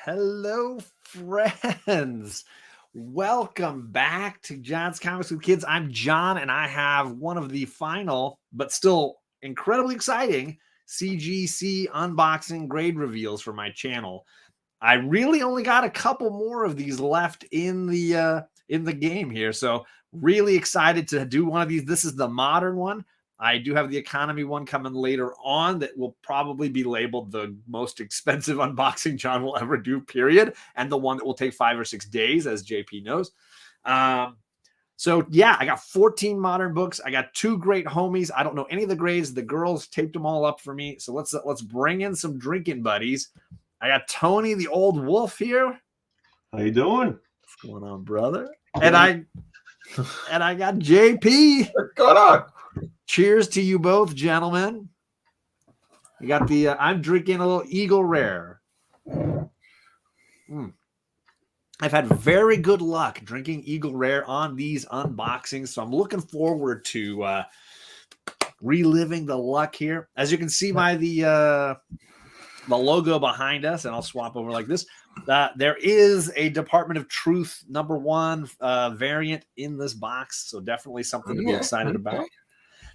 Hello, friends. Welcome back to John's Comics with Kids. I'm John, and I have one of the final, but still incredibly exciting CGC unboxing grade reveals for my channel. I really only got a couple more of these left in the game here, so really excited to do one of these. This is the modern one. I do have the economy one coming later on that will probably be labeled the most expensive unboxing John will ever do, period. And the one that will take 5 or 6 days, as JP knows. So yeah, I got 14 modern books. I got 2 great homies. I don't know any of the grades. The girls taped them all up for me. So let's bring in some drinking buddies. I got Tony, the old wolf here. How you doing? What's going on, brother? And I got JP. What's going on? Cheers to you both, gentlemen. You got the I'm drinking a little Eagle Rare. I've had very good luck drinking Eagle Rare on these unboxings, so I'm looking forward to reliving the luck here. As you can see by the logo behind us, and I'll swap over like this. There is a Department of Truth #1 variant in this box, so definitely something to be excited about.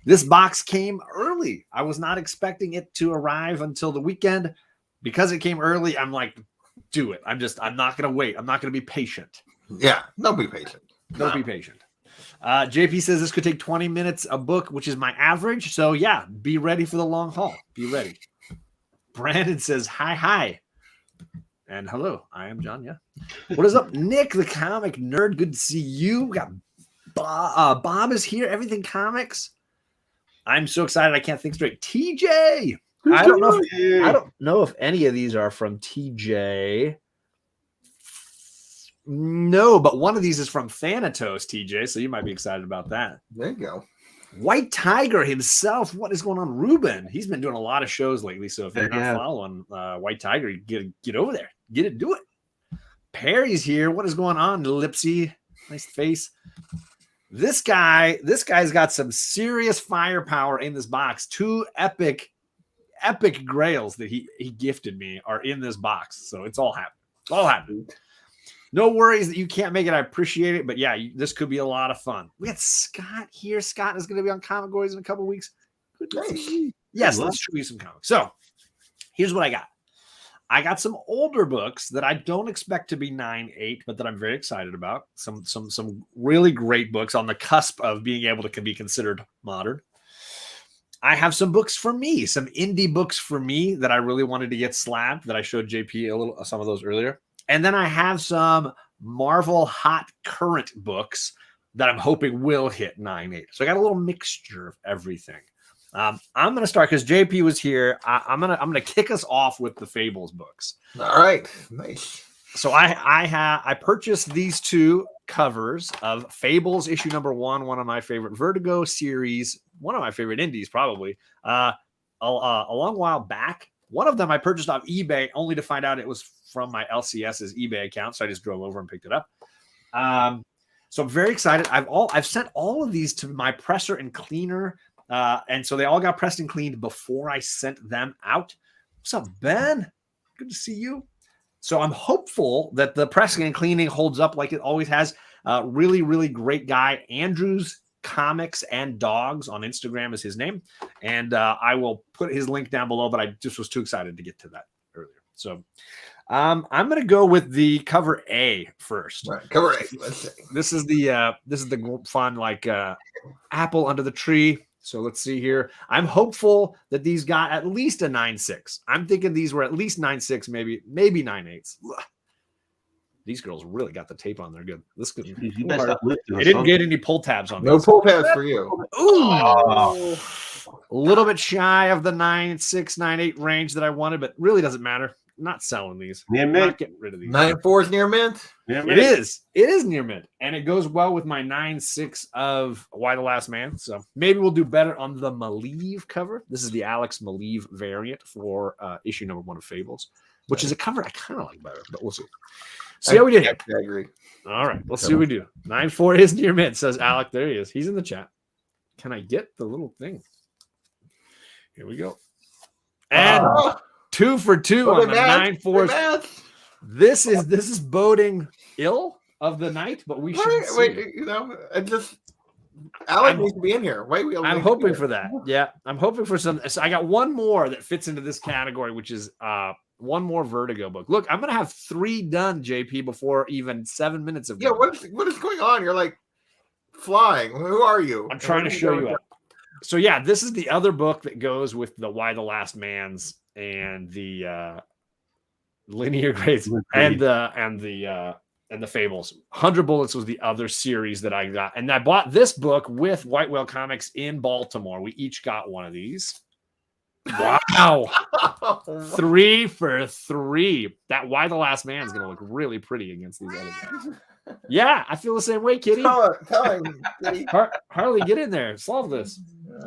This box came early. I was not expecting it to arrive until the weekend. Because it came early, I'm like, do it. I'm not going to wait. I'm not going to be patient. Yeah, don't be patient. Don't be patient. JP says this could take 20 minutes a book, which is my average. So yeah, be ready for the long haul. Be ready. Brandon says, hi. And hello, I am John. Yeah. What is up? Nick, the comic nerd. Good to see you. We got Bob is here. Everything Comics. I'm so excited I can't think straight. TJ. I don't know if any of these are from TJ. No, but one of these is from Thanatos, TJ, so you might be excited about that. There you go. White Tiger himself. What is going on? Ruben. He's been doing a lot of shows lately, so if you're not following White Tiger, get over there. Get it, do it. Perry's here. What is going on, Lipsy? Nice face. This guy's got some serious firepower in this box. 2 epic grails that he gifted me are in this box. So it's all happening. It's all happening. No worries that you can't make it. I appreciate it. But yeah, this could be a lot of fun. We got Scott here. Scott is going to be on Comic Boys in a couple of weeks. Good to see you. Yes, let's show you some comics. So here's what I got. I got some older books that I don't expect to be 9.8, but that I'm very excited about. Some really great books on the cusp of being able to be considered modern. I have some books for me, some indie books for me that I really wanted to get slabbed, that I showed JP some of those earlier. And then I have some Marvel hot current books that I'm hoping will hit 9.8. So I got a little mixture of everything. I'm going to start because JP was here. I'm gonna kick us off with the Fables books. All right, nice. So I purchased these 2 covers of Fables issue #1, one of my favorite Vertigo series, one of my favorite indies probably. A long while back, one of them I purchased off eBay only to find out it was from my LCS's eBay account, so I just drove over and picked it up. So I'm very excited. I've sent all of these to my presser and cleaner. And so they all got pressed and cleaned before I sent them out. What's up, Ben? Good to see you. So I'm hopeful that the pressing and cleaning holds up like it always has. Really, really great guy. Andrews Comics and Dogs on Instagram is his name. And I will put his link down below, but I just was too excited to get to that earlier. So I'm going to go with the cover A first. All right, cover A. Let's see. This is the fun, like apple under the tree. So let's see here. I'm hopeful that these got at least a 9.6. I'm thinking these were at least 9.6, maybe 9.8s. These girls really got the tape on there. Good. This could. They didn't get any pull tabs on. No pull tabs for you. Ooh, a little bit shy of the 9.6, 9.8 range that I wanted, but really doesn't matter. I'm not selling these. Near mint. Not getting rid of these. 9.4 is near mint. It is. It is near mint, and it goes well with my 9.6 of Why the Last Man. So maybe we'll do better on the Maleev cover. This is the Alex Maleev variant for issue #1 of Fables, which is a cover I kind of like better, but we'll see. See how we did. I agree. All right, let's see what we do. 9.4 is near mint, says Alec. There he is. He's in the chat. Can I get the little thing? Here we go. And 2 for 2 on the 9.4. This is boding ill of the night, but we should wait, you know, Alec needs to be in here. I'm hoping for that. Yeah, I'm hoping for some. So I got one more that fits into this category, which is one more Vertigo book. Look, I'm gonna have 3 done, JP, before even 7 minutes of. Yeah, what is going on? You're like flying. Who are you? I'm trying to show you it. So yeah, this is the other book that goes with the Why the Last Man's and the linear grades and the Fables. 100 Bullets was the other series that I got, and I bought this book with White Whale Comics in Baltimore. We each got one of these. Wow. 3 for 3. That Why the Last Man is going to look really pretty against these other guys. Yeah, I feel the same way, Kitty. Tell him, Kitty. Harley, get in there. Solve this.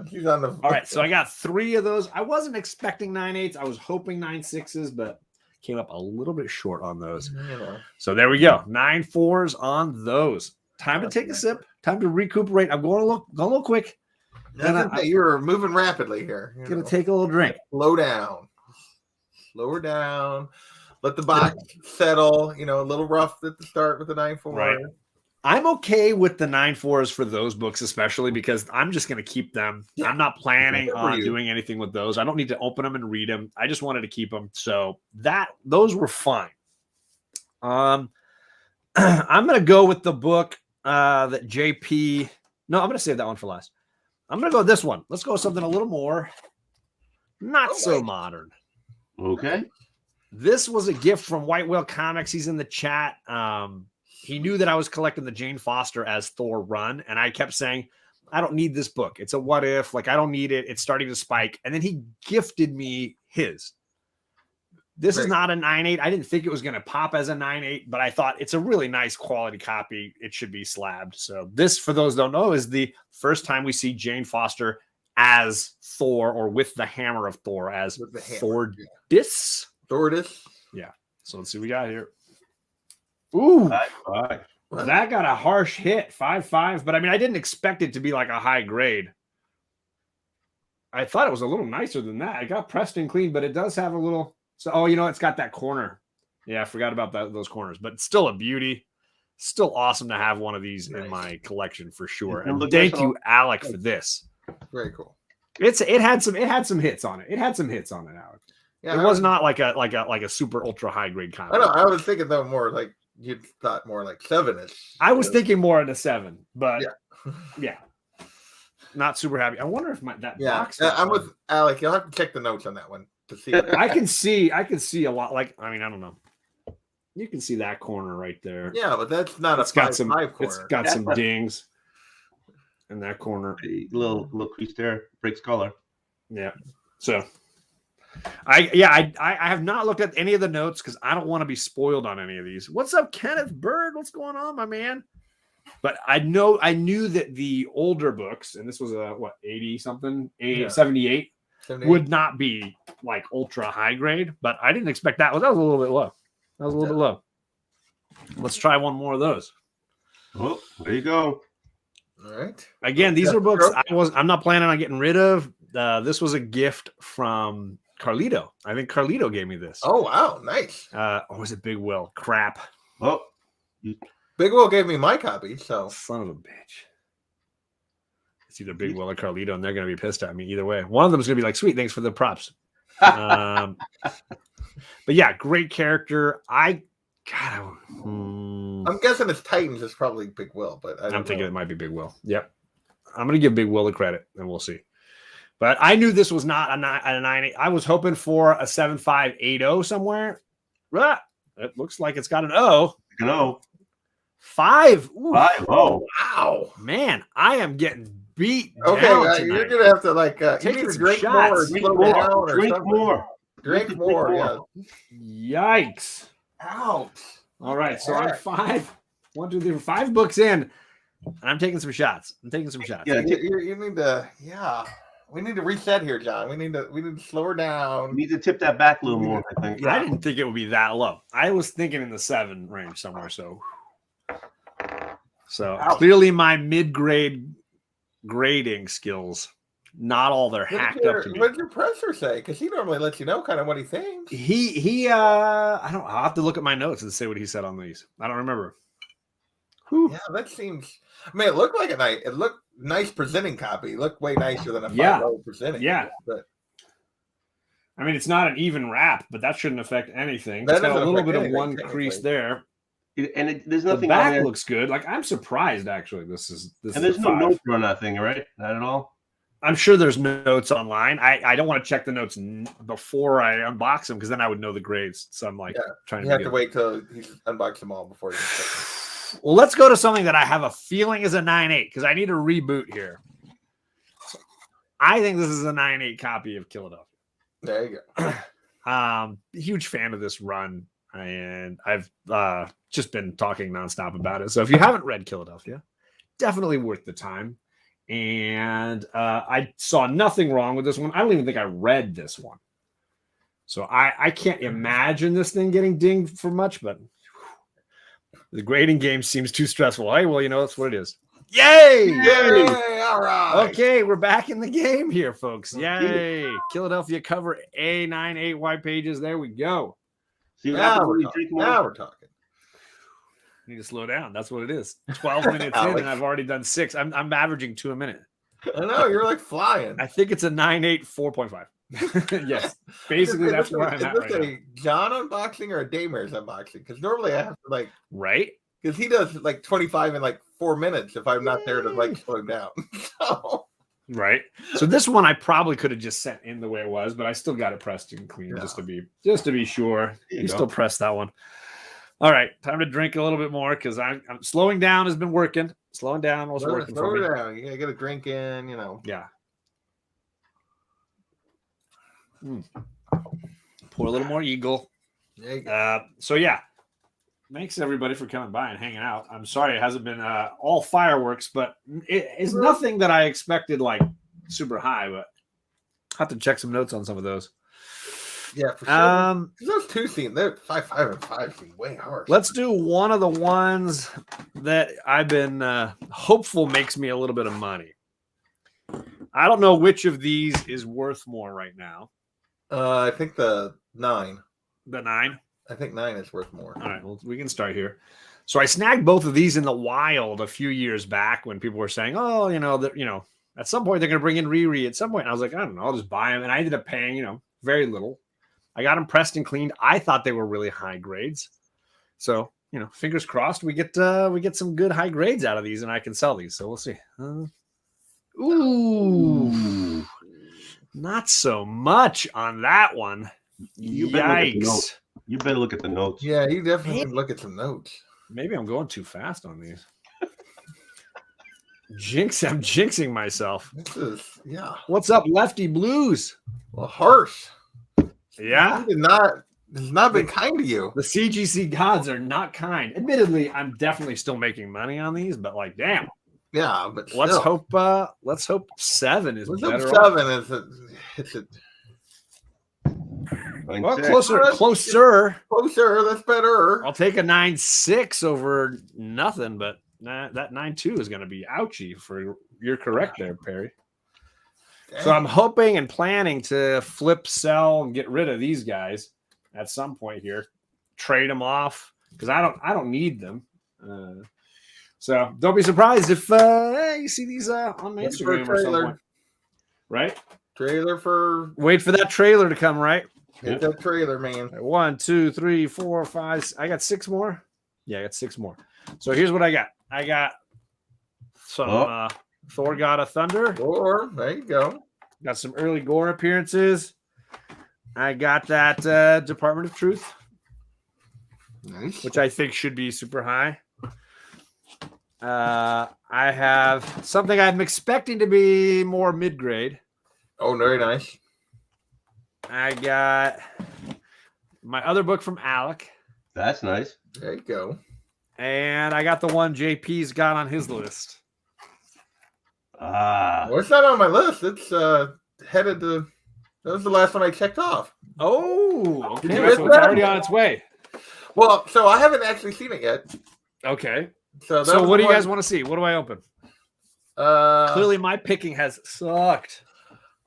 She's on the. All right, so I got 3 of those. I wasn't expecting 9/8s. I was hoping 9/6s, but came up a little bit short on those. Yeah. So there we go. 9/4s on those. Time to take a sip. Time to recuperate. I'm going a little quick. You're moving rapidly here. Gonna take a little drink. Slow down. Slow her down. Let the box settle. You know, a little rough at the start with the 9/4. Right. I'm okay with the 9/4s for those books, especially because I'm just going to keep them. Yeah. I'm not planning on doing anything with those. I don't need to open them and read them. I just wanted to keep them. So those were fine. I'm going to go with the book that JP. No, I'm going to save that one for last. I'm going to go with this one. Let's go with something a little more not so modern. Okay. This was a gift from White Whale Comics. He's in the chat. He knew that I was collecting the Jane Foster as Thor run, and I kept saying, I don't need this book. It's a what if. Like, I don't need it. It's starting to spike. And then he gifted me his. This is not a 9/8. I didn't think it was going to pop as a 9/8, but I thought it's a really nice quality copy. It should be slabbed. So this, for those who don't know, is the first time we see Jane Foster as Thor, or with the hammer of Thor as Thordis. Thordis. Yeah. So let's see what we got here. Ooh, 5. That got a harsh hit, 5.5. But I mean, I didn't expect it to be like a high grade. I thought it was a little nicer than that. It got pressed and clean, but it does have a little. So, oh, you know, it's got that corner. Yeah, I forgot about those corners, but it's still a beauty. Still awesome to have one of these in my collection for sure. And thank you, Alec, for this. Very cool. It had some hits on it. It had some hits on it, Alec. Yeah, it was not like a super ultra high grade comic. I know. I was thinking though more like you thought more like 7-ish. I was thinking more at a 7, but yeah. Not super happy. I wonder if that box. Yeah, I'm with Alec. You'll have to check the notes on that one to see. I can see a lot. Like, I mean, I don't know. You can see that corner right there. Yeah, but that's not it's a got some. corner. It's got some dings in that corner. A little crease there, breaks color. Yeah. So, I have not looked at any of the notes because I don't want to be spoiled on any of these. What's up, Kenneth Bird? What's going on, my man? But I knew that the older books, and this was a 80 something, 78, would not be like ultra high grade. But I didn't expect that. That was a little bit low. Bit low. Let's try one more of those. Oh, there you go. All right. Again, these are books I'm not planning on getting rid of. This was a gift from Carlito. I think Carlito gave me this. Oh wow, nice. Or was it Big Will? Crap. Oh, Big Will gave me my copy. So son of a bitch. It's either Big Will or Carlito, and they're going to be pissed at me either way. One of them is going to be like, "Sweet, thanks for the props." But yeah, great character. I'm guessing it's Titans is probably Big Will, but I'm thinking it might be Big Will. Yep. I'm going to give Big Will the credit, and we'll see. But I knew this was not a 9/8. I was hoping for a 7.580 somewhere. It looks like it's got an O. An O. 5. Ooh. 5. Oh, wow. Man, I am getting beat down tonight. You're going to have to you need to drink shots. more. Drink more. Yeah. Yikes. Ouch. All right. So I'm 5. 1, 2, 3, 4, 5 books in. And I'm taking some shots. Yeah, you need to, we need to reset here, John. We need to slow her down. We need to tip that back a little more, I think. Yeah, I didn't think it would be that low. I was thinking in the 7 range somewhere. So clearly my mid-grade grading skills not all they're hacked up to be. What did your presser say? Because he normally lets you know kind of what he thinks. I don't. I'll have to look at my notes and say what he said on these. I don't remember. Whew. Yeah, that seems. I mean, it looked like it looked nice presenting copy. It looked way nicer than a $5 presenting. Yeah, but I mean, it's not an even wrap, but that shouldn't affect anything. It's got a little bit of one crease there, and there's nothing. The back looks good. Like, I'm surprised actually. This is. And there's no notes on that thing, right? Not at all. I'm sure there's notes online. I don't want to check the notes before I unbox them because then I would know the grades. So I'm like trying to. You have to wait till you unbox them all before you. Check them. Well, let's go to something that I have a feeling is a 9.8 because I need a reboot here. I think this is a 9.8 copy of Philadelphia. There you go. Huge fan of this run, and I've just been talking nonstop about it. So if you haven't read Philadelphia, definitely worth the time. And I saw nothing wrong with this one. I don't even think I read this one. So I can't imagine this thing getting dinged for much, but the grading game seems too stressful. Hey, well, that's what it is. Yay! Yay! All right. Okay, we're back in the game here, folks. Yay! Philadelphia cover A98 white pages. There we go. See, now we're talking. I need to slow down. That's what it is. 12 minutes in, and I've already done 6. I'm averaging 2 a minute. I know, you're like flying. I think it's a 9.8, 4.5. Yes, basically that's where I'm at right now. Is this a John unboxing or a Daymare's unboxing? Because normally I have to right, because he does 25 in 4 minutes if I'm not there to slow down. Right. So this one I probably could have just sent in the way it was, but I still got it pressed and clean just to be sure. You still pressed that one. All right, time to drink a little bit more because I'm slowing down has been working. Slowing down was working for me. Down. You gotta get a drink in, Yeah. Pour a little more Eagle. So yeah, thanks everybody for coming by and hanging out. I'm sorry it hasn't been all fireworks, but it is nothing that I expected super high. But I have to check some notes on some of those. Yeah, for sure. Those two seem they're 5, 5, and 5 seem way harsh. Let's do one of the ones that I've been hopeful makes me a little bit of money. I don't know which of these is worth more right now. I think the 9. The 9? I think 9 is worth more. All right, well, we can start here. So I snagged both of these in the wild a few years back when people were saying, "Oh, at some point they're going to bring in Riri." At some point, and I was like, "I don't know, I'll just buy them." And I ended up paying, very little. I got them pressed and cleaned. I thought they were really high grades. So, fingers crossed we get some good high grades out of these, and I can sell these. So we'll see. Ooh. Not so much on that one. Yikes. You better look at the notes. Yeah, you definitely look at some notes. Maybe I'm going too fast on these. I'm jinxing myself. What's up, Lefty Blues? Well, harsh. Yeah. Has not been kind to you. The CGC gods are not kind. Admittedly, I'm definitely still making money on these, but damn. Yeah, but let's hope 7 is better. 7 is well, closer. That's better. I'll take a 9.6 over nothing, but that 9.2 is going to be ouchy for. You're correct there, Perry. Dang. So I'm hoping and planning to flip, sell, and get rid of these guys at some point here. Trade them off because I don't need them. So don't be surprised if you see these on my Instagram or some point. Right? Wait for that trailer to come, right? Hit that trailer, man. 1, 2, 3, 4, 5. I got 6 more. Yeah, I got 6 more. So here's what I got. I got some Thor God of Thunder. Gore, there you go. Got some early Gore appearances. I got that Department of Truth. Nice. Which I think should be super high. I have something I'm expecting to be more mid-grade. Oh, very nice. I got my other book from Alec. That's nice. There you go. And I got the one JP's got on his list. Well, it's not on my list. It's headed to. That was the last one I checked off. Oh, okay. So it's already on its way. Well, so I haven't actually seen it yet. Okay. So what do you guys want to see? What do I open? Clearly, my picking has sucked.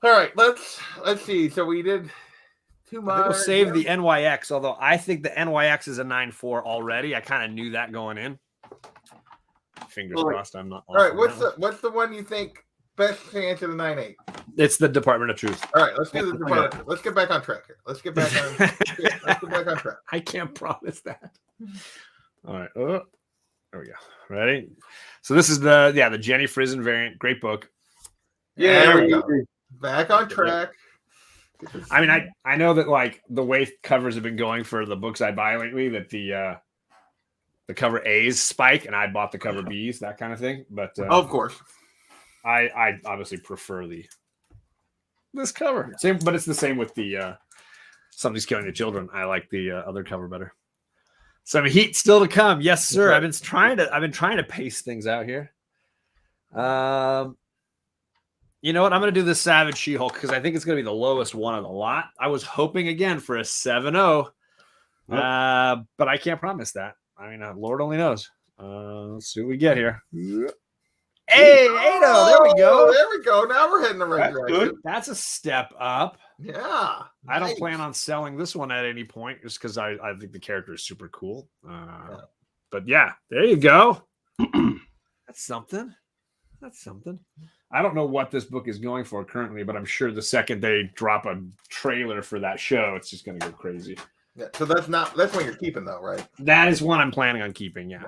All right, let's see. So we did two I more. think we'll save the NYX, although I think the NYX is a 9.4 already. I kind of knew that going in. Fingers crossed I'm not. All right, what's the one you think best chance of the 9.8? It's the Department of Truth. All right, let's do the Department. Let's get back on track here. Let's get back on track. I can't promise that. All right. Oh, there we go. Ready? So this is the Jenny Frizen variant. Great book. Yeah, there we go. Back on track. I mean, I know that like the way covers have been going for the books I buy lately, that the cover A's spike, and I bought the cover B's, that kind of thing. But of course, I obviously prefer this cover. Same, but it's the same with the Somebody's Killing the Children. I like the other cover better. Some heat still to come, yes, sir. I've been trying to pace things out here. You know what? I'm going to do the Savage She-Hulk because I think it's going to be the lowest one of the lot. I was hoping again for a 7.0, but I can't promise that. I mean, Lord only knows. Let's see what we get here. Hey, 8.0. There we go. There we go. Now we're heading the right direction. That's a step up. Yeah. I don't plan on selling this one at any point just because I think the character is super cool. But yeah, there you go. That's something. I don't know what this book is going for currently, but I'm sure the second they drop a trailer for that show, it's just going to go crazy. Yeah, so that's one you're keeping though, right? That is one I'm planning on keeping. Yeah.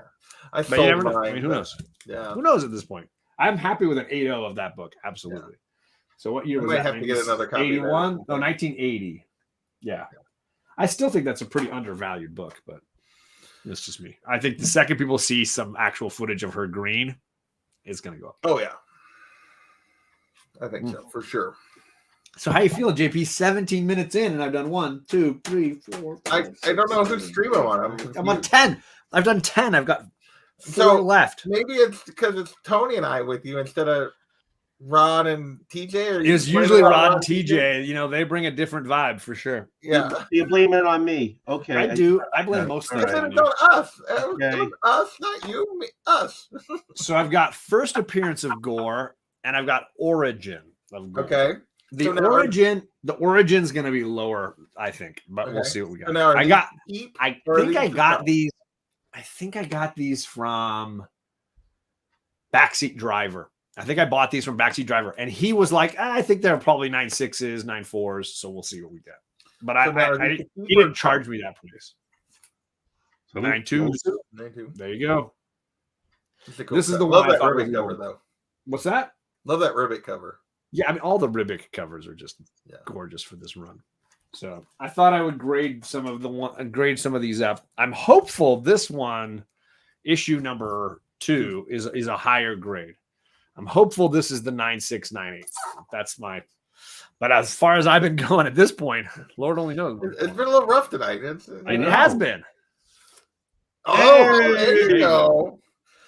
But you never know. I mean, who knows? Yeah. Who knows at this point? I'm happy with an 8.0 of that book. Absolutely. Yeah. So what year was that? Have to get another copy. 81? No, 1980. Yeah. I still think that's a pretty undervalued book, but it's just me. I think the second people see some actual footage of her green, it's going to go up. Oh, yeah. I think so, for sure. So how you feeling, JP? 17 minutes in, and I've done 1, 2, 3, 4. 5, I don't know whose stream I'm on. I'm on 10. I've done 10. I've got 4 left. Maybe it's because it's Tony and I with you instead of Rod and TJ. It's usually Rod and TJ. You know, they bring a different vibe for sure. Yeah. You blame it on me. Okay. I do. I blame most of it on us. Okay. Us, not you, me, us. So I've got first appearance of Gore, and I've got origin of Gore. Okay. The origin's going to be lower, I think, but we'll see what we got. So I think I got these from Backseat Driver. I think I bought these from Backseat Driver, and he was like, I think they're probably 9.6s, 9.4s, so we'll see what we get. But he didn't charge me that price. So 9.2s. 9.2. There you go. This is the one I thought was cover, though. What's that? Love that Ribbit cover. Yeah, I mean, all the Ribic covers are just gorgeous for this run. So I thought I would grade some of these up. I'm hopeful this one, issue number 2, is a higher grade. I'm hopeful this is the 9.6, 9.8. That's my. But as far as I've been going at this point, Lord only knows. It's been a little rough tonight. It has been. Oh, there you go.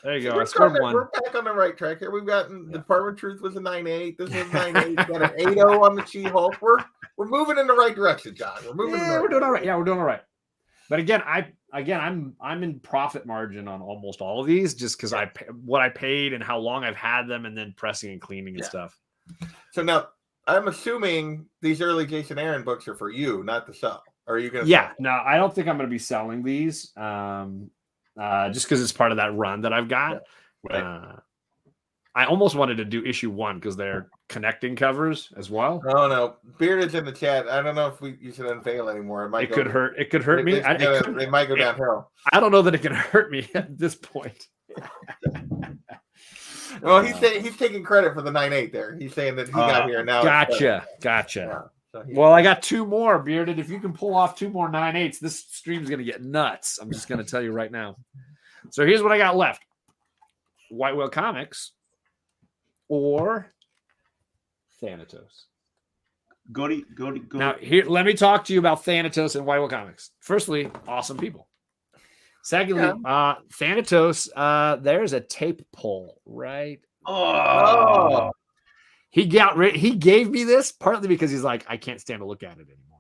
There you go. I scored 1. We're back on the right track here. We've gotten Department of Truth was a 9.8. This is 9.8. Got an 8.0 on the She-Hulk. We're moving in the right direction, John. We're doing all right. Yeah, we're doing all right. But again, I'm in profit margin on almost all of these just because what I paid and how long I've had them, and then pressing and cleaning and stuff. So now I'm assuming these early Jason Aaron books are for you, not to sell. Or are you going to? Yeah, no, I don't think I'm going to be selling these. Just because it's part of that run that I've got. Yeah. Right. I almost wanted to do issue 1 because they're connecting covers as well. Oh no, Bearded's in the chat. I don't know if you should unveil anymore. It could hurt. It could hurt me. It might go downhill. I don't know that it can hurt me at this point. Well, he's taking credit for the 9.8 there. He's saying that he got here now. Gotcha. Yeah. Well, I got 2 more, Bearded. If you can pull off 2 more 9.8s, this stream's going to get nuts. I'm just going to tell you right now. So here's what I got left. White Whale Comics or Thanatos. Go. Now, here, let me talk to you about Thanatos and White Whale Comics. Firstly, awesome people. Secondly, Thanatos, there's a tape pull, right? Oh. He gave me this partly because he's like, I can't stand to look at it anymore.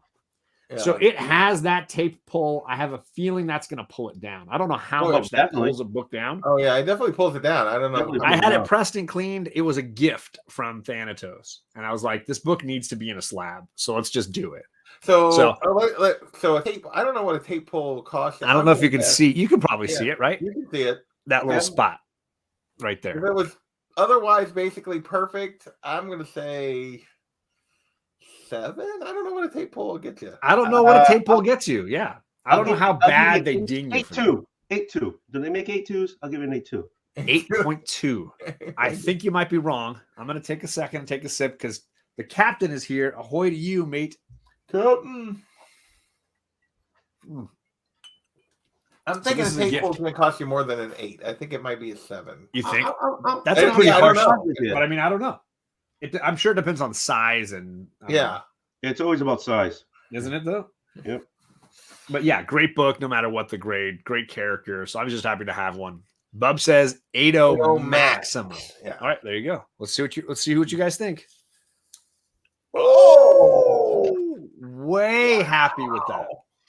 Yeah. So it has that tape pull. I have a feeling that's going to pull it down. I don't know how Oh, much that definitely. pulls a book down. Oh yeah, it definitely pulls it down. I don't know. Definitely. I had Yeah. it pressed and cleaned. It was a gift from Thanatos. And I was like, this book needs to be in a slab. So let's just do it. So a tape. I don't know what a tape pull costs. I don't know if you can see. You can probably see it, right? You can see it. That little Yeah. spot right If there. it was otherwise basically perfect, I'm going to say 7. I don't know what a tape pull will get you. I don't know what a tape pull gets you. Yeah. I don't know how I'll give bad you they an ding you. 8.2. 8.2. Do they make 8.2s? I'll give you an 8.2. 8.2. I think you might be wrong. I'm going to take a second and take a sip because the captain is here. Ahoy to you, mate. Captain. I'm thinking this a is a tape pull is gift. going to cost you more than an 8. I think it might be a 7. You think? That's That's a pretty I don't harsh, know. but I mean, I don't know. I'm sure it depends on size and Yeah. It's always about size. isn't it though? Yep. But yeah, great book, no matter what the grade. Great character. So I was just happy to have one. Bub says 8.0 8.0 maximum. Yeah. All right, there you go. Let's see what you guys think. Oh, Way happy with that.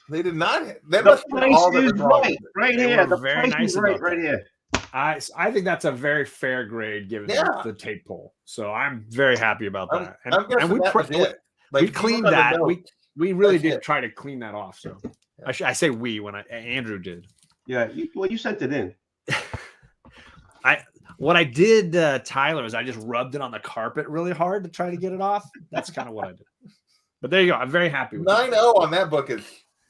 they did not. That The must be all price that is was wrong. right They here. were The very price nice is right about that. here. I think that's a very fair grade given Yeah. the tape pull. So I'm very happy about that. I'm guessing we that was it. Like, we if you cleaned look on the that. notes, We really that's did it. try to clean that off. So Yeah. I say we when Andrew did. Yeah. You sent it in. What I did, Tyler, is I just rubbed it on the carpet really hard to try to get it off. That's kind of what I did. But there you go. I'm very happy with 9.0 it. on that book is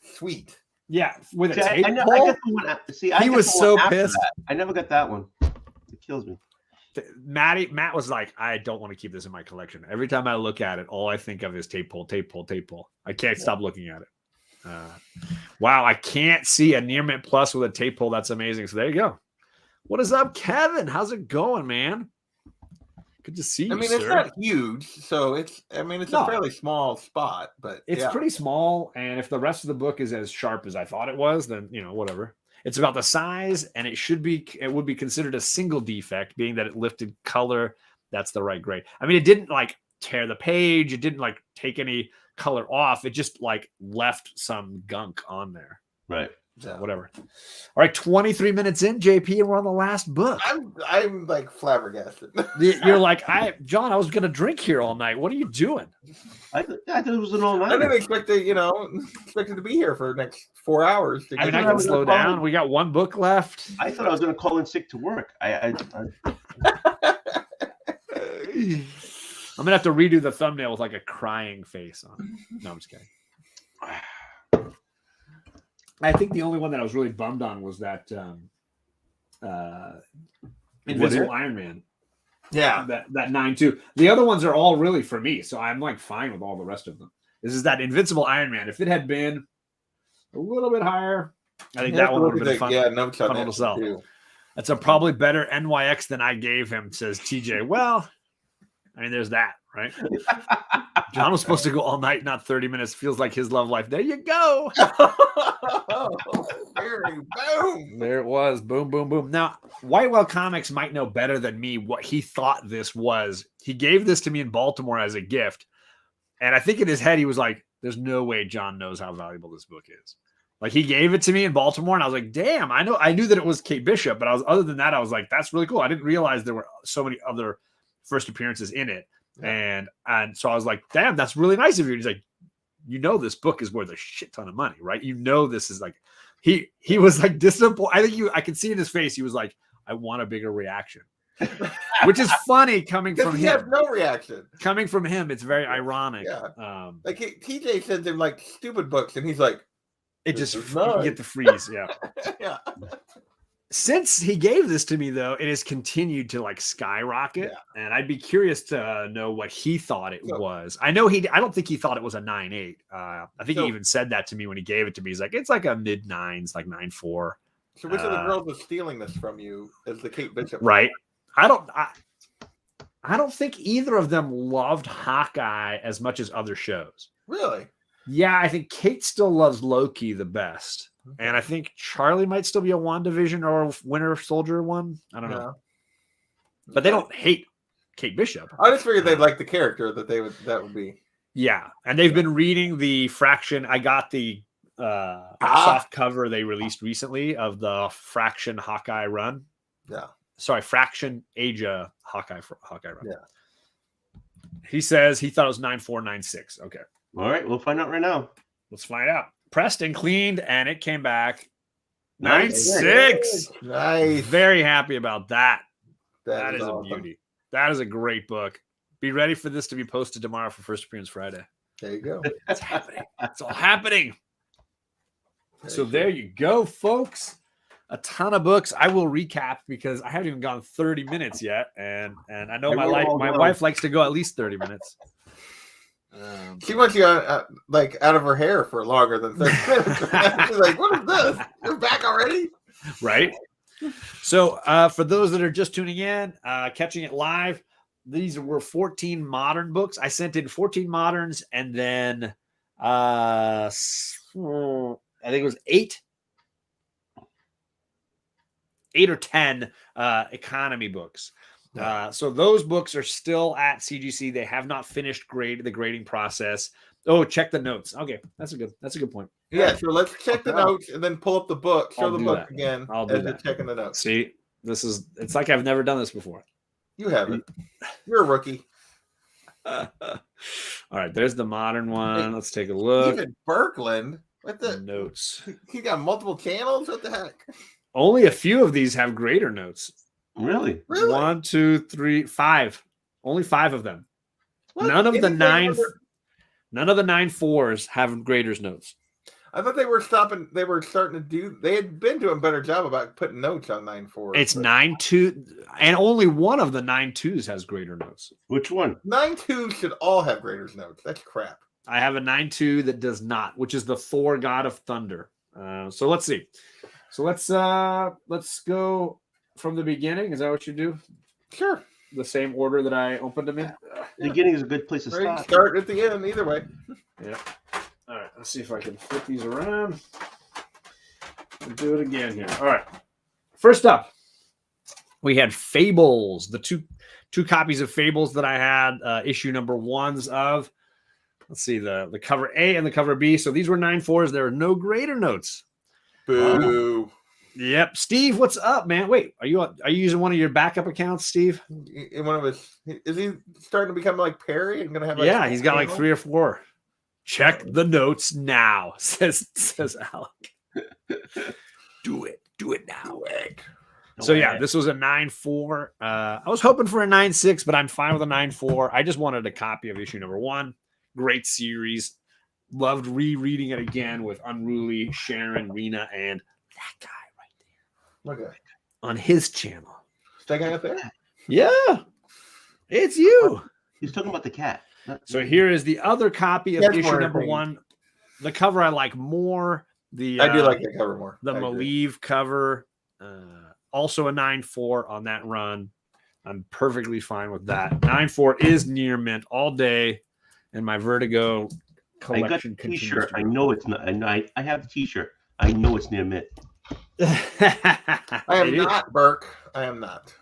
sweet. Yeah, with a See, tape I pull. get the one. I He get was the so one after pissed. that. I never got that one. It kills me. Matt was like, I don't want to keep this in my collection. Every time I look at it, all I think of is tape pull, tape pull, tape pull. I can't stop looking at it. Wow, I can't see a Near Mint Plus with a tape pull. That's amazing. So there you go. What is up, Kevin? How's it going, man? Good to see you, I mean, sir. it's not huge, so it's No. a fairly small spot, but It's yeah. pretty small, and if the rest of the book is as sharp as I thought it was, then whatever. It's about the size, and it would be considered a single defect, being that it lifted color. That's the right grade. I mean, it didn't like tear the page, it didn't like take any color off, it just like left some gunk on there. Right. So whatever. All right, 23 minutes in, JP, and we're on the last book. I'm like flabbergasted. You're like, John, I was gonna drink here all night. What are you doing? I thought it was an all I night. didn't expect to be here for the next 4 hours. I mean, I I can was slow gonna call down. We got one book left. I thought I was going to call in sick to work. I'm gonna have to redo the thumbnail with like a crying face on it. No, I'm just kidding. I think the only one that I was really bummed on was that Invisible Iron Man. Yeah. That 9.2. The other ones are all really for me, so I'm like fine with all the rest of them. This is that Invincible Iron Man. If it had been a little bit higher, I think that one would have been fun. Yeah, notes on fun that to sell. too. That's a probably better NYX than I gave him, says TJ. Well, I mean, there's that, right? John was supposed to go all night, not 30 minutes. Feels like his love life. There you go. Boom. There it was. Boom, boom, boom. Now, Whitewell Comics might know better than me what he thought this was. He gave this to me in Baltimore as a gift. And I think in his head, he was like, there's no way John knows how valuable this book is. Like, he gave it to me in Baltimore, and I was like, damn, I knew that it was Kate Bishop, but other than that, I was like, that's really cool. I didn't realize there were so many other first appearances in it. Yeah. And so I was like, damn, that's really nice of you. And he's like, this book is worth a shit ton of money, right? This is like, he was like disappointed. I think I could see in his face. He was like, I want a bigger reaction, which is funny coming from him. He has no reaction. Coming from him, it's very ironic. Yeah. Like TJ sends him like stupid books, and he's like, it just you get the freeze. Yeah. Yeah. Since he gave this to me, though, it has continued to like skyrocket, and I'd be curious to know what he thought it was. I don't think he thought it was a 9.8. I think he even said that to me when he gave it to me. He's like, it's like a mid 9s, like 9.4. So which of the girls is stealing this from you? Is the Kate Bishop? Right. I don't think either of them loved Hawkeye as much as other shows. Really? Yeah, I think Kate still loves Loki the best. Okay. And I think Charlie might still be a WandaVision or Winter Soldier one. I don't know. But they don't hate Kate Bishop. I just figured they'd like the character that would be. Yeah, and they've been reading the Fraction. I got the soft cover they released recently of the Fraction Hawkeye run. Yeah. Sorry, Fraction Asia Hawkeye run. Yeah. He says he thought it was 9496. Okay. All right, we'll find out right now. Let's find out. Pressed and cleaned, and it came back 96. 96. Nice. Very happy about that. That is awesome. a beauty. That is a great book. Be ready for this to be posted tomorrow for First Appearance Friday. There you go. It's happening. It's all happening. So there you go, folks. A ton of books. I will recap because I haven't even gone 30 minutes yet, and I know my wife likes to go at least 30 minutes. She wants you out of her hair for longer than 30 minutes. She's like, "What is this? You're back already?" Right. So for those that are just tuning in, catching it live, these were 14 modern books. I sent in 14 moderns, and then I think it was eight or 10 economy books. So those books are still at CGC. They have not finished the grading process. Oh, check the notes. Okay, that's a good point. Yeah, so let's check the notes and then pull up the book. Show the book again. I'll do that. Checking the notes. See, it's like I've never done this before. You haven't. You're a rookie. All right, there's the modern one. Let's take a look. Even Birkland. What the notes? He got multiple channels. What the heck? Only a few of these have grader notes. Really? 1, 2, 3, 5. Only 5 of them. What? None of the 9.4s have graders notes. I thought they were starting to do. They had been doing a better job about putting notes on 9.4. It's 9.2, and only one of the 9.2s has grader notes. Which one? 9.2 should all have graders notes. That's crap. I have a 9.2 that does not, which is the Thor God of Thunder. So let's see. So let's go from the beginning. Is that what you do? Sure. The same order that I opened them in. The beginning is a good place to start. Start at the end, either way. Yeah. All right. Let's see if I can flip these around. We'll do it again here. All right. First up, we had Fables. The two copies of Fables that I had, issue number 1s of. Let's see the cover A and the cover B. So these were 9.4s. There are no grader notes. Boo. Yep. Steve, what's up, man? Wait, are you using one of your backup accounts, Steve? In one of his, is he starting to become like Perry and gonna have? Yeah, he's got like 3 or 4. Check the notes now, says Alec. Do it now. So yeah, this was a 9.4. I was hoping for a 9.6, but I'm fine with a 9.4. I just wanted a copy of issue number 1. Great series. Loved rereading it again with Unruly, Sharon, Rena, and that guy right there. Okay. On his channel. That guy up there? Yeah. It's you. He's talking about the cat. So here is the other copy of issue number 1. The cover I like more. I do like the cover more. The Malieve cover. Also a 9.4 on that run. I'm perfectly fine with that. 9.4 is near mint all day. And my Vertigo collection. I got the t-shirt. I know it's not. I have the t-shirt. I know it's near mint. I am not, Burke. I am not.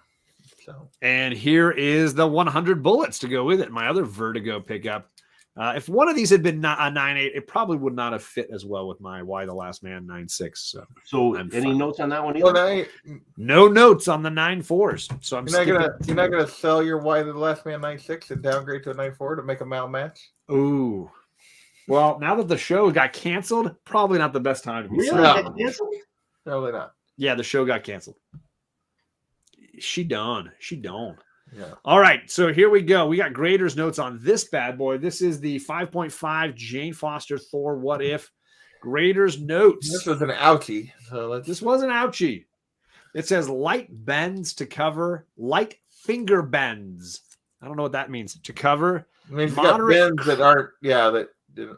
So. And here is the 100 bullets to go with it. My other Vertigo pickup. If one of these had been a 9.8, it probably would not have fit as well with my Why the Last Man 9.6. So any notes on that one either? No notes on the 9.4s. So you're not gonna sell your Why the Last Man 9.6 and downgrade to a 9.4 to make a mal match? Ooh. Well, now that the show got canceled, probably not the best time to be selling. Probably not. Yeah, the show got canceled. She don't. Yeah. All right, so here we go. We got graders notes on this bad boy. This is the 5.5 Jane Foster Thor What If graders notes. This was an ouchie. So this was an ouchie. It says light bends to cover, light finger bends. I don't know what that means. To cover. It means moderate bends that aren't. Yeah, that didn't.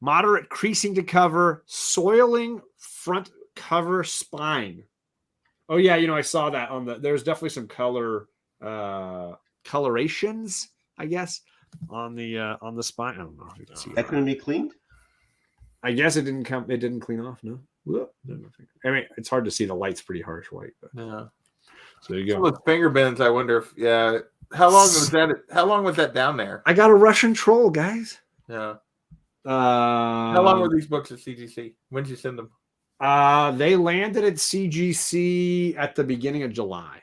Moderate creasing to cover, soiling front cover spine. Oh yeah, I saw that on there's definitely some colorations, I guess, on the spine. I don't know if you can see that. Couldn't be cleaned? I guess it didn't clean off, no. I mean, it's hard to see. The light's pretty harsh white, but yeah. So there you go. With finger bends, I wonder if how long was that down there? I got a Russian troll, guys. Yeah. How long were Um, these books at CGC? When did you send them? they landed at CGC at the beginning of July,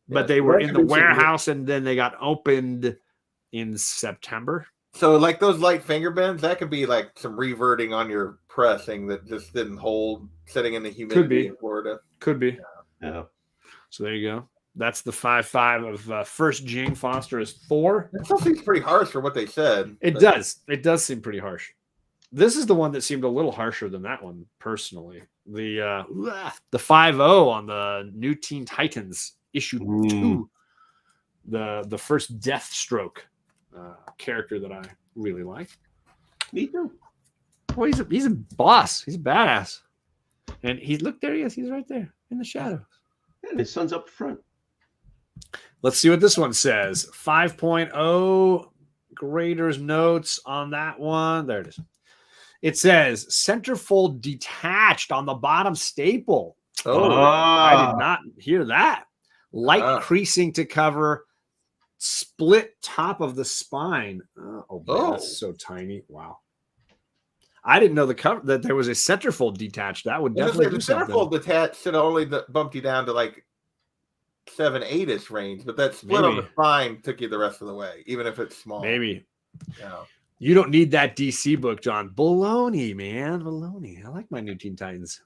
but Yeah, they so were that in could the be some- warehouse, and then they got opened in September. So, like those light finger bends, that could be like some reverting on your pressing that just didn't hold sitting in the humidity in Florida. Could be. Yeah. So there you go. That's the 5.5 of first Jane Foster is 4. That still seems pretty harsh for what they said. It does. It does seem pretty harsh. This is the one that seemed a little harsher than that one, personally. The 5.0 on the New Teen Titans issue 2. The first Deathstroke character that I really like. Me too. Well, he's a boss. He's a badass. And look, there he is. He's right there in the shadows. And his son's up front. Let's see what this one says. 5.0 graders notes on that one. There it is. It says centerfold detached on the bottom staple. I did not hear that. Light creasing to cover split top of the spine. That's so tiny. Wow. I didn't know the cover that there was a centerfold detached. That would definitely do something. The centerfold detached should have only bumped you down to like 7-8ish range, but that split on the spine took you the rest of the way, even if it's small. Maybe. Yeah. You don't need that DC book, John. Baloney, man. Baloney. I like my New Teen Titans.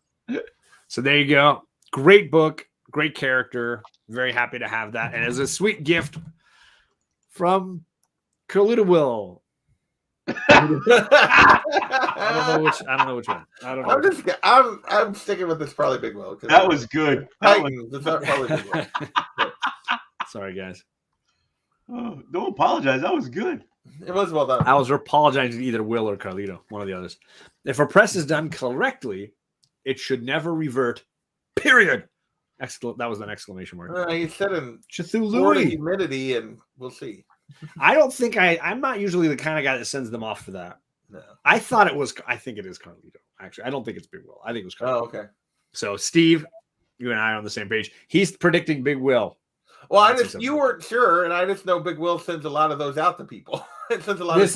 So there you go. Great book. Great character. Very happy to have that. And as a sweet gift from Carlita Will. I don't know which one. I don't know. I'm sticking with this probably Big Will. That was good. It's not probably Big Will. Sorry, guys. Oh, don't apologize. That was good. It was well done. I was apologizing to either Will or Carlito, one of the others. If a press is done correctly, it should never revert. Period. That was an exclamation mark. You said in Cthulhu humidity, and we'll see. I don't think I'm not usually the kind of guy that sends them off for that. No. I think it is Carlito. Actually, I don't think it's Big Will. I think it was Carlito. Oh, okay. So Steve, you and I are on the same page. He's predicting Big Will. Well, you weren't sure, and I just know Big Will sends a lot of those out to people. It sends a lot It's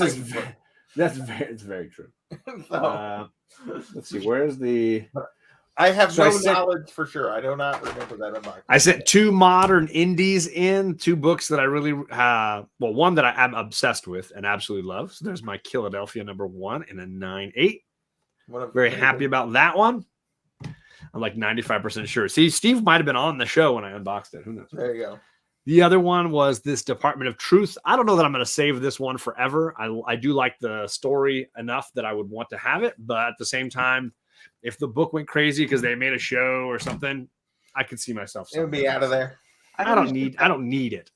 very true. So, let's see. Where's the? I have no knowledge for sure. I do not remember that in my. I sent 2 modern indies in, 2 books that I really one that I'm obsessed with and absolutely love. So there's my Philadelphia #1 and a 9.8. Very happy about that one. I'm like 95% sure. See, Steve might have been on the show when I unboxed it. Who knows? There you go. The other one was this Department of Truth. I don't know that I'm going to save this one forever. I do like the story enough that I would want to have it, but at the same time, if the book went crazy because they made a show or something, I could see myself. It would be out of there. I don't need it.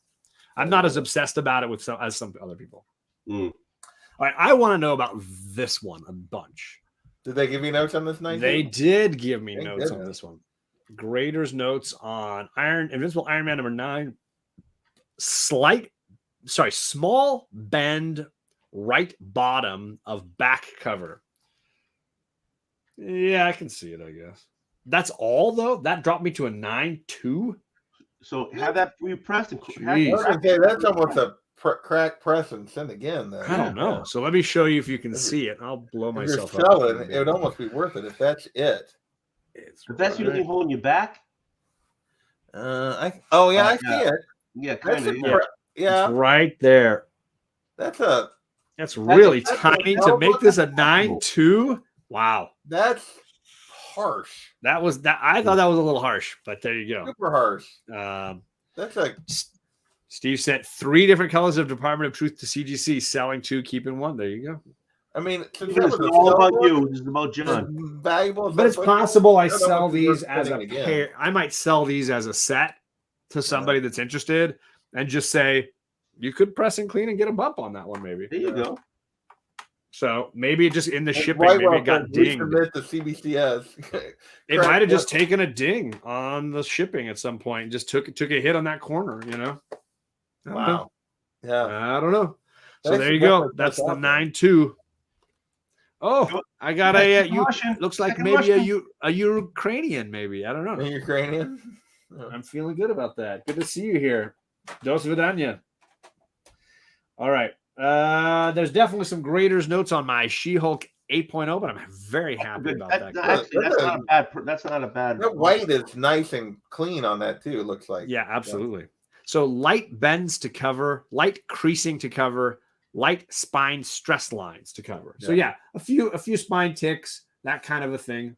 I'm not as obsessed about it as some other people. All right, I want to know about this one a bunch. Did they give you notes on this night? They did give me notes on this one. Graders notes on Invincible Iron Man #9. Small bend right bottom of back cover. Yeah, I can see it, I guess. That's all, though? That dropped me to a 9.2? So have that repressed. That's almost a crack press and send again. Then. I don't know. So let me show you if you can see it. I'll blow myself up. Selling, it would almost be worth it if that's it. If that's the only hole in your back? I see it. Yeah, kind of. Yeah. It's right there. That's really tiny to make this a 9.2. Wow. That's harsh. I thought that was a little harsh, but there you go. Super harsh. That's Steve sent 3 different colors of Department of Truth to CGC, selling 2, keeping 1. There you go. I mean, it's all about you. This is about John. Valuable, but it's possible I sell these as a pair. I might sell these as a set to somebody that's interested, and just say you could press and clean and get a bump on that one. Maybe there you go. So maybe just in the shipping, maybe it got dinged. The CBCS. It might have just taken a ding on the shipping at some point. Just took a hit on that corner. Wow. Yeah. I don't know. So there you go. That's the 9.2. Oh, I got looks like maybe a Ukrainian, maybe. I don't know. A Ukrainian? Oh. I'm feeling good about that. Good to see you here. Dos Vidania. All right. There's definitely some graders notes on my She-Hulk 8.0, but I'm very happy about that. That's not a bad. That white is nice and clean on that too. It looks like. Yeah, absolutely. So light bends to cover, light creasing to cover, light spine stress lines to cover. So yeah, a few spine ticks, that kind of a thing,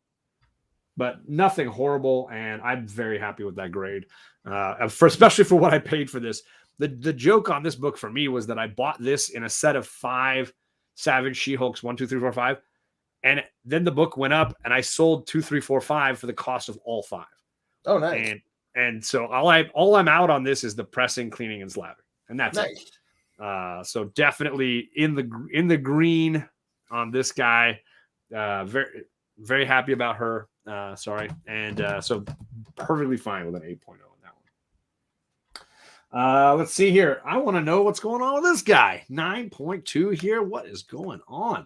but nothing horrible. And I'm very happy with that grade, especially for what I paid for this. The joke on this book for me was that I bought this in a set of 5 Savage She-Hulks 1, 2, 3, 4, 5, and then the book went up, and I sold 2, 3, 4, 5 for the cost of all 5. Oh, nice. And so all I'm out on this is the pressing, cleaning, and slabbing, and that's nice. It. So definitely in the green on this guy. Very very happy about her. Sorry, and so perfectly fine with an 8.0 in that one. Let's see here. I want to know what's going on with this guy. 9.2 here. What is going on?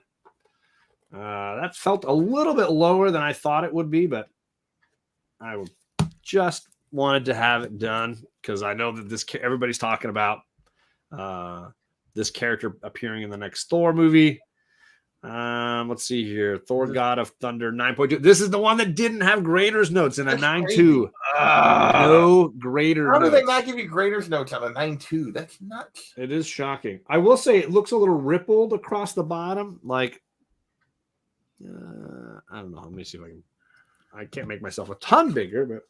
That felt a little bit lower than I thought it would be, but I just wanted to have it done because I know that everybody's talking about this character appearing in the next Thor movie. Let's see here. Thor God of Thunder 9.2. This is the one that didn't have graders notes in a 9.2. No grader notes. How do they notes. not give you graders notes on a 9.2? That's nuts. It is shocking. I will say it looks a little rippled across the bottom. Like, I don't know. Let me see if I can't make myself a ton bigger, but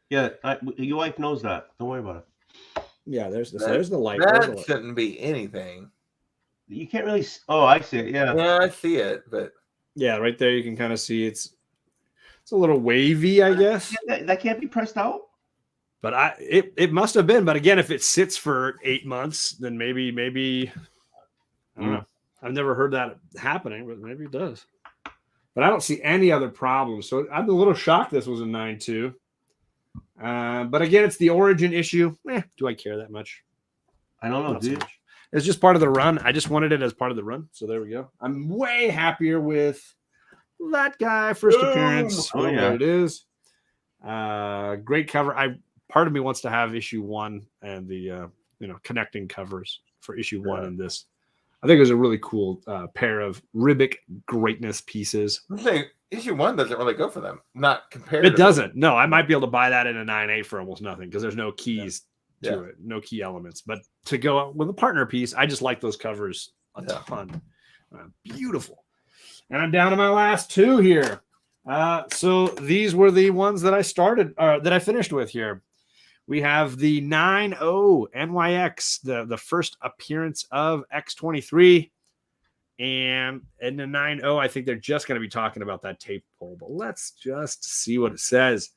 yeah, your wife knows that. Don't worry about it. Yeah, there's the light. That shouldn't be anything. You can't really. Oh, I see it. Yeah. Yeah, I see it, but yeah, right there you can kind of see it's a little wavy, I guess. That can't be pressed out. But it must have been. But again, if it sits for 8 months, then maybe I don't know. I've never heard that happening, but maybe it does. But I don't see any other problems. So I'm a little shocked this was a 9.2. But again, it's the origin issue. Do I care that much? I don't know, dude. It's just part of the run. I just wanted it as part of the run. So there we go. I'm way happier with that guy. First appearance. Oh, yeah. It is. Great cover. Part of me wants to have issue 1 and the connecting covers for issue 1 in this. I think it was a really cool pair of Ribic greatness pieces. Issue 1 doesn't really go for them. Not compared. It doesn't. No, I might be able to buy that in a 9.8 for almost nothing because there's no keys to it, no key elements. But to go with a partner piece, I just like those covers a ton. Beautiful. And I'm down to my last 2 here. So these were the ones that I finished with here. We have the 9.0 NYX, the first appearance of X-23. And in the 9.0, I think they're just going to be talking about that tape pull. But let's just see what it says.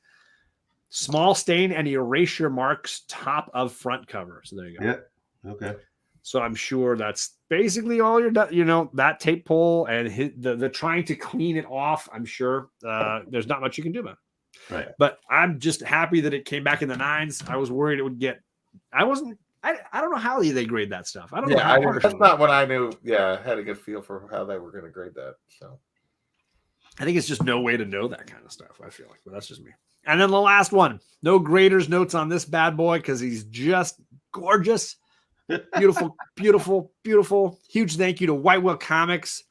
Small stain and erasure marks top of front cover. So there you go. Yeah. Okay. So I'm sure that's basically all that tape pull and the trying to clean it off. I'm sure there's not much you can do about it. Right. But I'm just happy that it came back in the 9s. I was worried it would get. I don't know how they grade that stuff. I don't know. That's not what I knew. Yeah, I had a good feel for how they were going to grade that. So I think it's just no way to know that kind of stuff. I feel like, but that's just me. And then the last one, no graders notes on this bad boy because he's just gorgeous, beautiful, beautiful, beautiful. Huge thank you to White Whale Comics.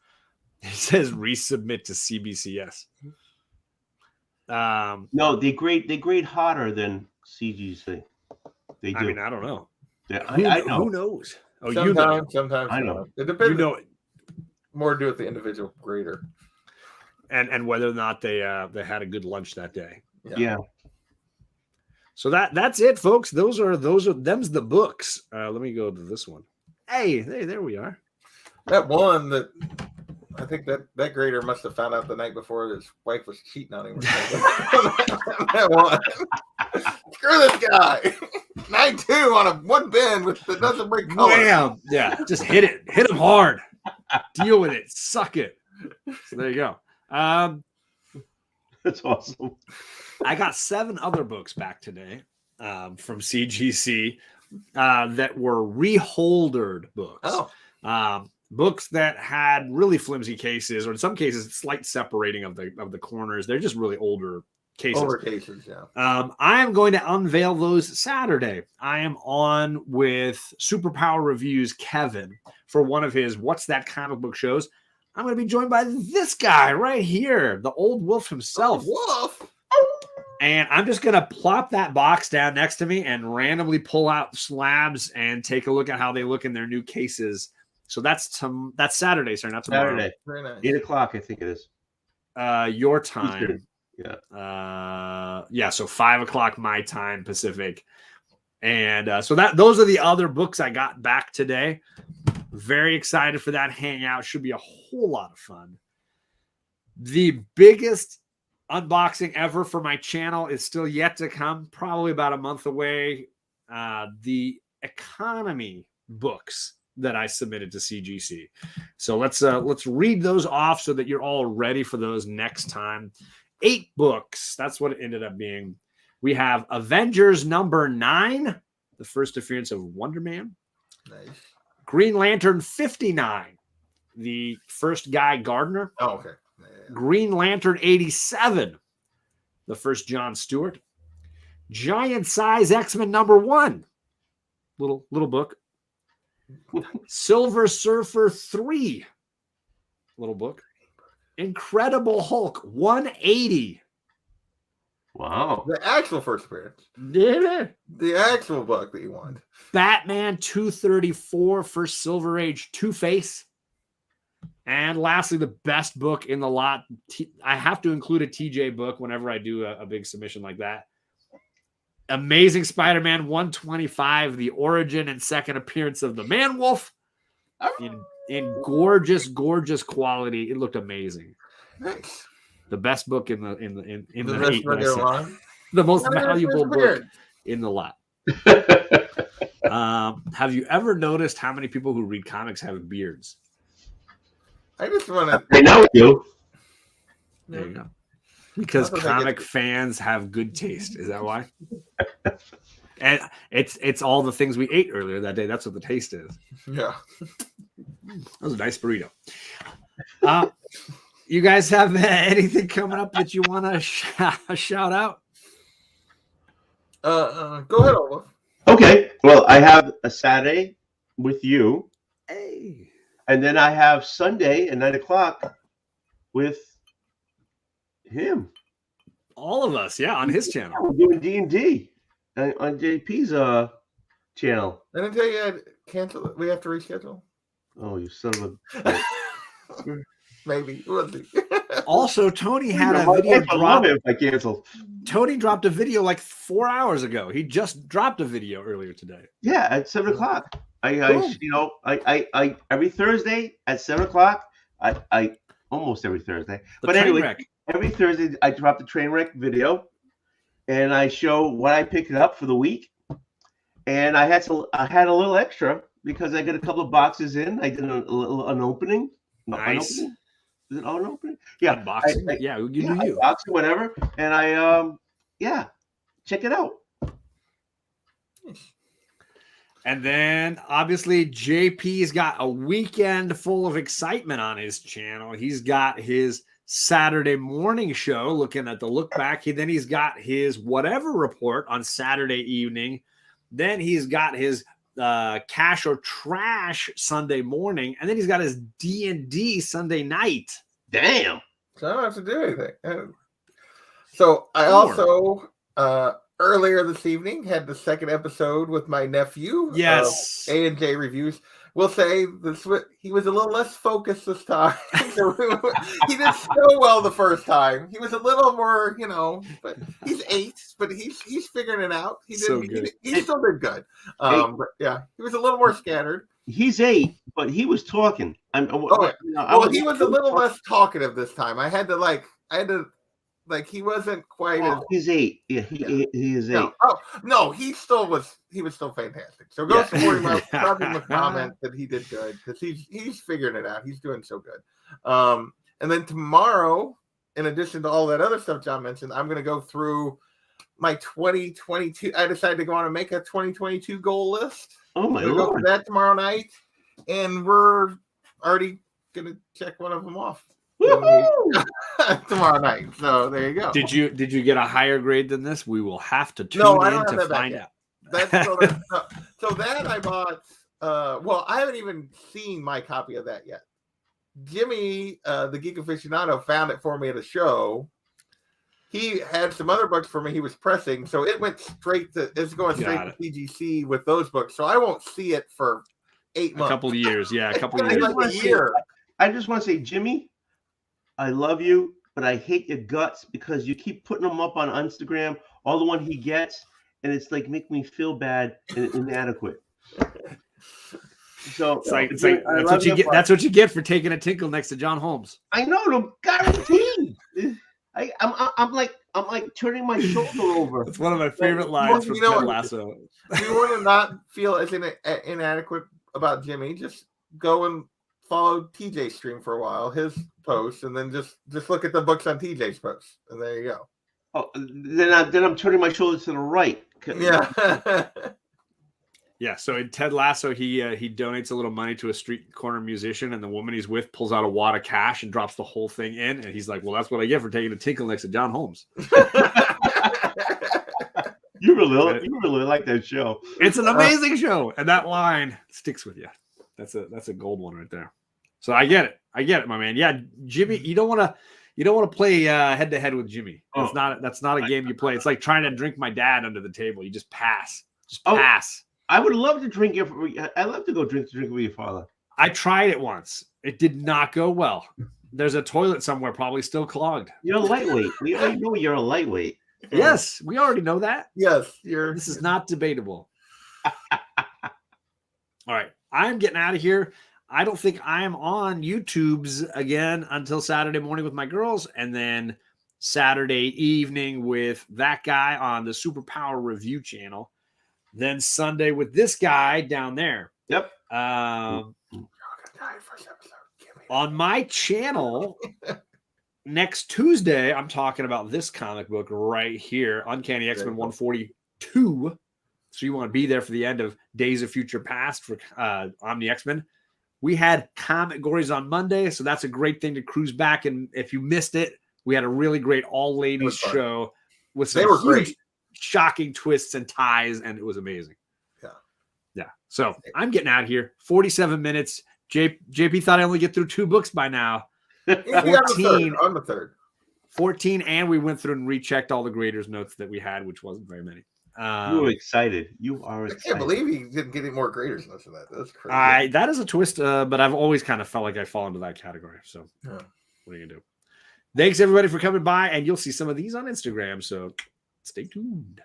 It says resubmit to CBCS. No, they grade hotter than CGC. They do. I mean, I don't know. Yeah, I know. Who knows? Oh, sometimes I know. It depends. You know it. More to do with the individual grader and whether or not they had a good lunch that day. Yeah. So that's it, folks. Them's the books. Let me go to this one. Hey, there we are. That one that I think that grader must have found out the night before his wife was cheating on him. That one. Screw this guy. 9.2 on a one bend that doesn't break color. Bam. Yeah, just hit him hard. Deal with it. Suck it. So there you go. That's awesome. I got 7 other books back today from CGC that were reholdered books. Books that had really flimsy cases, or in some cases, slight separating of the corners. They're just really older cases. Over cases, yeah. I am going to unveil those Saturday. I am on with Superpower Reviews Kevin for one of his What's That Comic Book shows. I'm going to be joined by this guy right here, the old wolf himself. Wolf. And I'm just going to plop that box down next to me and randomly pull out slabs and take a look at how they look in their new cases. So that's Saturday, sir, not tomorrow. Saturday. Very nice. 8 o'clock, I think it is. Your time. Eastern. Yeah. So 5 o'clock my time Pacific. And so those are the other books I got back today. Very excited for that hangout. Should be a whole lot of fun. The biggest unboxing ever for my channel is still yet to come, probably about a month away. The economy books that I submitted to CGC. So let's read those off so that you're all ready for those next time. 8 books. That's what it ended up being. We have Avengers #9, the first appearance of Wonder Man. Nice. Green Lantern 59, the first Guy Gardner. Oh, okay. Yeah. Green Lantern 87, the first John Stewart. Giant Size X-Men #1, little book. Silver Surfer 3, little book. Incredible Hulk 180. Wow. The actual first appearance. Yeah. The actual book that you want. Batman 234, first Silver Age Two-Face. And lastly, the best book in the lot. I have to include a TJ book whenever I do a big submission like that. Amazing Spider-Man 125, the origin and second appearance of the Man-Wolf. In gorgeous quality. It looked amazing. Nice. The best book in the best 8 book that I in said. line. The most Not even valuable first book appearance. in the lot. Have you ever noticed how many people who read comics have beards? I just want to. I know you. There you go. Because That's what I comic get. fans have good taste. Is that why? And it's all the things we ate earlier that day. That's what the taste is. Yeah. That was a nice burrito. You guys have anything coming up that you want to shout out? Go ahead, Olaf. Okay. Well, I have a Saturday with you, Hey. and then I have Sunday at 9 o'clock with him. All of us, yeah, on his channel. We're doing D&D on JP's channel. I didn't tell you I had cancel. We have to reschedule. Oh, you son of a... Maybe. We'll see. Also, Tony had a My video wife would love drop. it if I cancel. Tony dropped a video like 4 hours ago. He just dropped a video earlier today. Yeah, at 7 o'clock. Cool. I every Thursday at 7 o'clock. I almost every Thursday. The But train anyway, wreck. every Thursday I drop the train wreck video, and I show what I picked up for the week. And I had a little extra because I got a couple of boxes in. I did an opening. Nice. An opening? Is it an opening? Yeah. Unboxing. Yeah, you do you. Unboxing, whatever. And I check it out. And then obviously JP's got a weekend full of excitement on his channel. He's got his Saturday morning show looking at the look back. Then he's got his whatever report on Saturday evening. Then he's got his cash or trash Sunday morning. And then he's got his D&D Sunday night. Damn. So I don't have to do anything. So I also earlier this evening had the second episode with my nephew. Yes. A&J Reviews. We'll say he was a little less focused this time. He did so well the first time. He was a little more, but he's 8, but he's figuring it out. He still did good. But yeah, he was a little more scattered. He's 8, but he was talking. He was a little less talkative this time. He wasn't quite as. He's 8. Yeah, he is 8. No, he was still fantastic. So go support him. Drop him a comment that he did good because he's figuring it out. He's doing so good. And then tomorrow, in addition to all that other stuff John mentioned, I'm going to go through my 2022. I decided to go on and make a 2022 goal list. Oh my Lord! Go through that tomorrow night, and we're already going to check one of them off. tomorrow night. So there you go. Did you get a higher grade than this? We will have to tune No, I in don't have to that back find yet. out. So that I bought. Well, I haven't even seen my copy of that yet. Jimmy, the Geek Aficionado, found it for me at a show. He had some other books for me he was pressing, so it went straight to. It's going straight to CGC with those books, so I won't see it for 8 months. A couple of years, yeah, a couple of years. Like a year. I just want to say, Jimmy, I love you, but I hate your guts because you keep putting them up on Instagram, all the one he gets, and it's like making me feel bad and inadequate. So it's like that's what you get. That's what you get for taking a tinkle next to John Holmes. I know, no guarantee. I'm like turning my shoulder over. It's one of my favorite lines from Ted Lasso. If you want to not feel as inadequate about Jimmy, just go and follow TJ's stream for a while, his posts, and then just look at the books on TJ's posts, and there you go. Oh, then I'm turning my shoulder to the right. Yeah. Yeah, so in Ted Lasso, he donates a little money to a street corner musician, and the woman he's with pulls out a wad of cash and drops the whole thing in, and he's like, "Well, that's what I get for taking a tinkle next to John Holmes." You really like that show. It's an amazing show, and that line sticks with you. That's a gold one right there. So I get it, my man. Yeah, Jimmy, you don't want to play head to head with Jimmy. That's not a game you play. It's like trying to drink my dad under the table. You just pass. Pass. I would love to drink I love to go drink with your father. I tried it once. It did not go well. There's a toilet somewhere probably still clogged. You're a lightweight. We already know you're a lightweight. Yes, we already know that. Yes, this is not debatable. All right, I'm getting out of here. I don't think I'm on YouTube's again until Saturday morning with my girls, and then Saturday evening with that guy on the Superpower Review channel. Then Sunday with this guy down there. Yep. On my channel next Tuesday, I'm talking about this comic book right here, Uncanny X-Men 142. So you want to be there for the end of Days of Future Past for Omni X-Men. We had Comic Gories on Monday, so that's a great thing to cruise back. And if you missed it, we had a really great all-ladies show with some huge, shocking twists and ties, and it was amazing. Yeah. So I'm getting out of here. 47 minutes. JP thought I only get through 2 books by now. 14 on the third. 14, and we went through and rechecked all the graders' notes that we had, which wasn't very many. You were excited. You are excited. I can't believe he didn't get any more graders notes than that. That's crazy. That is a twist, but I've always kind of felt like I fall into that category. So what are you going to do? Thanks, everybody, for coming by, and you'll see some of these on Instagram, so stay tuned.